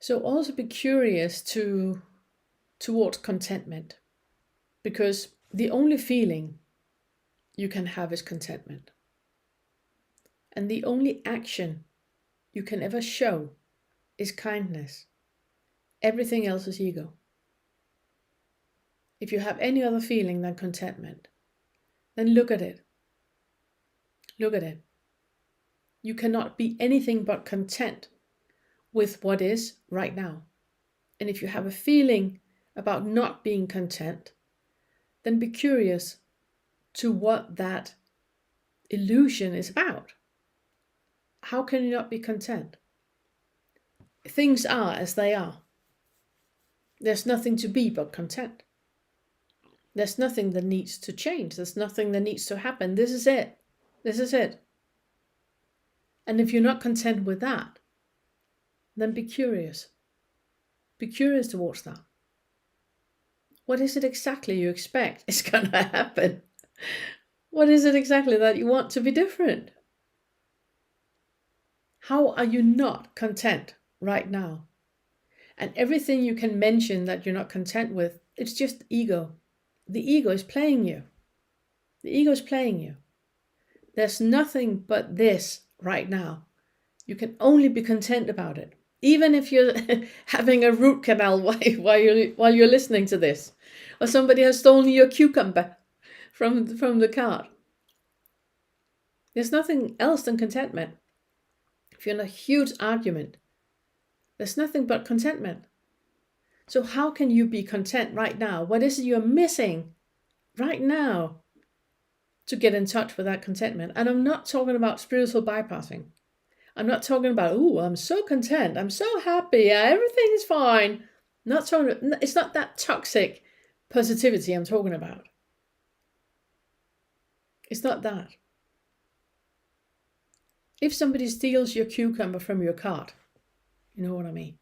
So also be curious towards contentment, because the only feeling you can have is contentment. And the only action you can ever show is kindness. Everything else is ego. If you have any other feeling than contentment, then look at it. Look at it. You cannot be anything but content with what is right now. And if you have a feeling about not being content, then be curious to what that illusion is about. How can you not be content? Things are as they are. There's nothing to be but content. There's nothing that needs to change. There's nothing that needs to happen. This is it. This is it. And if you're not content with that, then be curious. Be curious towards that. What is it exactly you expect is going to happen? What is it exactly that you want to be different? How are you not content right now? And everything you can mention that you're not content with, it's just ego. The ego is playing you. The ego is playing you. There's nothing but this right now. You can only be content about it. Even if you're having a root canal while you're listening to this, or somebody has stolen your cucumber from the cart. There's nothing else than contentment. If you're in a huge argument, there's nothing but contentment. So how can you be content right now? What is it you're missing right now to get in touch with that contentment? And I'm not talking about spiritual bypassing. I'm not talking about, I'm so content, I'm so happy, everything is fine. It's not that toxic positivity I'm talking about. It's not that. If somebody steals your cucumber from your cart, you know what I mean?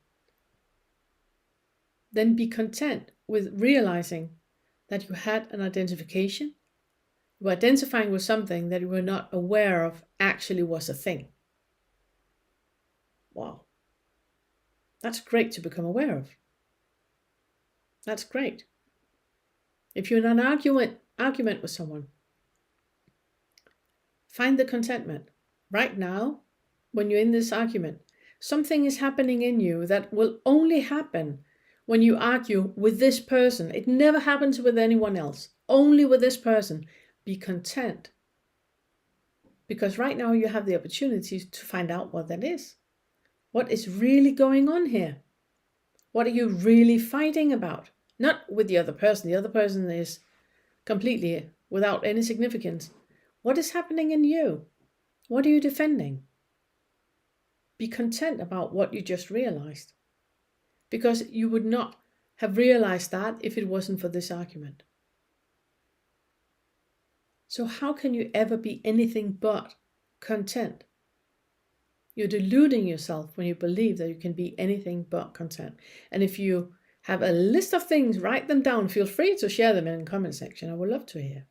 Then be content with realizing that you had an identification. You were identifying with something that you were not aware of actually was a thing. Wow. That's great to become aware of. That's great. If you're in an argument with someone, find the contentment. Right now, when you're in this argument, something is happening in you that will only happen when you argue with this person. It never happens with anyone else. Only with this person. Be content. Because right now you have the opportunity to find out what that is. What is really going on here? What are you really fighting about? Not with the other person. The other person is completely without any significance. What is happening in you? What are you defending? Be content about what you just realized. Because you would not have realized that if it wasn't for this argument. So how can you ever be anything but content? You're deluding yourself when you believe that you can be anything but content. And if you have a list of things, write them down. Feel free to share them in the comment section. I would love to hear.